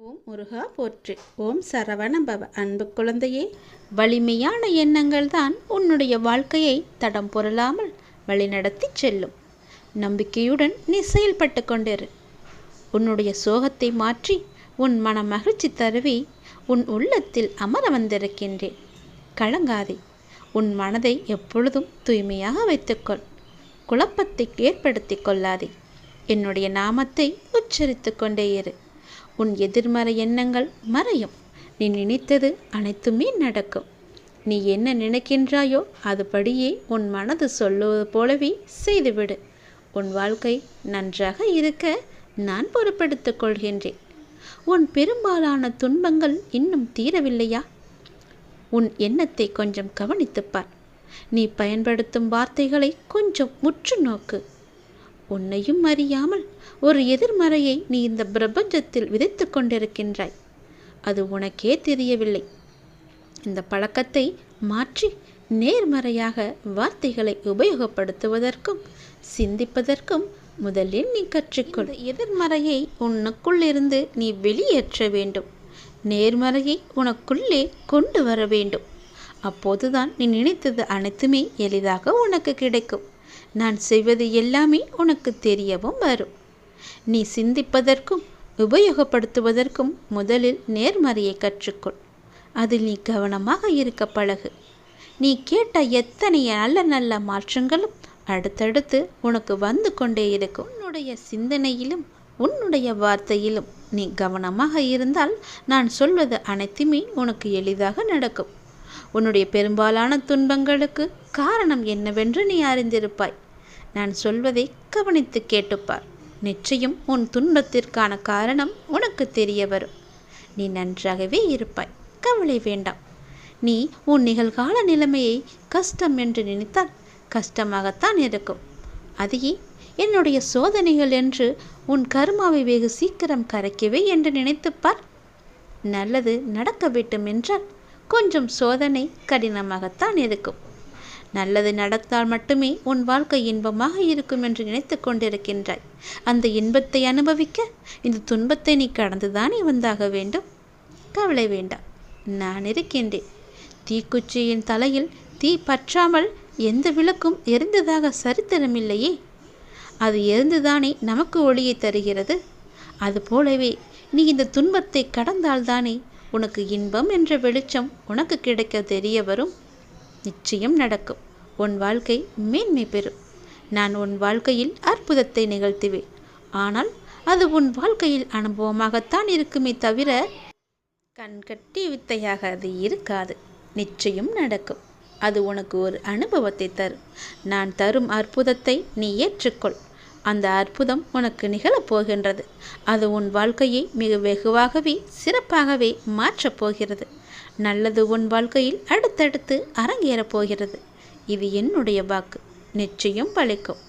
ஓம் முருகா போற்றி. ஓம் சரவணபவ. அன்பு குழந்தையே, வலிமையான எண்ணங்கள் தான் உன்னுடைய வாழ்க்கையை தடம் புரளாமல் வழிநடத்தி செல்லும். நம்பிக்கையுடன் நீ செயல்பட்டு கொண்டிரு. உன்னுடைய சோகத்தை மாற்றி உன் மன மகிழ்ச்சி தருவி உன் உள்ளத்தில் அமர வந்திருக்கின்றேன். கலங்காதே. உன் மனதை எப்பொழுதும் தூய்மையாக வைத்துக்கொள். குழப்பத்தை ஏற்படுத்தி கொள்ளாதே. என்னுடைய நாமத்தை உச்சரித்து கொண்டே இரு. உன் எதிர்மறை எண்ணங்கள் மறையும். நீ நினைத்தது அனைத்துமே நடக்கும். நீ என்ன நினைக்கின்றாயோ அதுபடியே உன் மனது சொல்லுவது போலவே செய்துவிடு. உன் வாழ்க்கை நன்றாக இருக்க நான் பொறுப்பெடுத்துக் கொள்கின்றேன். உன் பெரும்பாலான துன்பங்கள் இன்னும் தீரவில்லையா? உன் எண்ணத்தை கொஞ்சம் கவனித்துப்பார். நீ பயன்படுத்தும் வார்த்தைகளை கொஞ்சம் முற்று நோக்கு. உன்னையும் அறியாமல் ஒரு எதிர்மறையை நீ இந்த பிரபஞ்சத்தில் விதைத்து கொண்டிருக்கின்றாய். அது உனக்கே தெரியவில்லை. இந்த பழக்கத்தை மாற்றி நேர்மறையாக வார்த்தைகளை உபயோகப்படுத்துவதற்கும் சிந்திப்பதற்கும் முதலில் நீ கற்றுக்கொள். எதிர்மறையை உனக்குள் இருந்து நீ வெளியேற்ற வேண்டும். நேர்மறையை உனக்குள்ளே கொண்டு வர வேண்டும். அப்போதுதான் நீ நினைத்தது அனைத்துமே எளிதாக உனக்கு கிடைக்கும். நான் செய்வது எல்லாமே உனக்கு தெரியவும் வரும். நீ சிந்திப்பதற்கும் உபயோகப்படுத்துவதற்கும் முதலில் நேர்மறையை கற்றுக்கொள். அதில் நீ கவனமாக இருக்க பழகு. நீ கேட்ட எத்தனை நல்ல நல்ல மாற்றங்களும் அடுத்தடுத்து உனக்கு வந்து கொண்டே இருக்கும். உன்னுடைய சிந்தனையிலும் உன்னுடைய வார்த்தையிலும் நீ கவனமாக இருந்தால் நான் சொல்வது அனைத்துமே உனக்கு எளிதாக நடக்கும். உன்னுடைய பெரும்பாலான துன்பங்களுக்கு காரணம் என்னவென்று நீ அறிந்திருப்பாய். நான் சொல்வதை கவனித்து கேட்டுப்பார். நிச்சயம் உன் துன்பத்திற்கான காரணம் உனக்கு தெரிய வரும். நீ நன்றாகவே இருப்பாய். கவலை வேண்டாம். நீ உன் நிகழ்கால நிலைமையை கஷ்டம் என்று நினைத்தால் கஷ்டமாகத்தான் இருக்கும். அதையே என்னுடைய சோதனைகள் என்று உன் கர்மாவை வெகு சீக்கிரம் கரைக்கவே என்று நினைத்துப்பார். நல்லது நடக்க வேண்டும் என்றால் கொஞ்சம் சோதனை கடினமாகத்தான் இருக்கும். நல்லது நடந்தால் மட்டுமே உன் வாழ்க்கை இன்பமாக இருக்கும் என்று நினைத்து கொண்டிருக்கின்றாய். அந்த இன்பத்தை அனுபவிக்க இந்த துன்பத்தை நீ கடந்துதானே வந்தாக வேண்டும். கவலை வேண்டாம், நான் இருக்கின்றேன். தீக்குச்சியின் தலையில் தீ பற்றாமல் எந்த விளக்கும் எரிந்ததாக சரித்திரமில்லையே. அது எரிந்துதானே நமக்கு ஒளியை தருகிறது. அதுபோலவே நீ இந்த துன்பத்தை கடந்தால்தானே உனக்கு இன்பம் என்ற வெளிச்சம் உனக்கு கிடைக்க தெரிய வரும். நிச்சயம் நடக்கும். உன் வாழ்க்கை மேன்மை பெறும். நான் உன் வாழ்க்கையில் அற்புதத்தை நிகழ்த்துவேன். ஆனால் அது உன் வாழ்க்கையில் அனுபவமாகத்தான் இருக்குமே தவிர கண்கட்டி வித்தையாக அது இருக்காது. நிச்சயம் நடக்கும். அது உனக்கு ஒரு அனுபவத்தை தரும். நான் தரும் அற்புதத்தை நீ ஏற்றுக்கொள். அந்த அற்புதம் உனக்கு நிகழப்போகின்றது. அது உன் வாழ்க்கையை மிக வெகுவாகவே சிறப்பாகவே மாற்றப் போகிறது. நல்லது உன் வாழ்க்கையில் அடுத்தடுத்து அரங்கேறப் போகிறது. இது என்னுடைய வாக்கு. நிச்சயம் பலிக்கும்.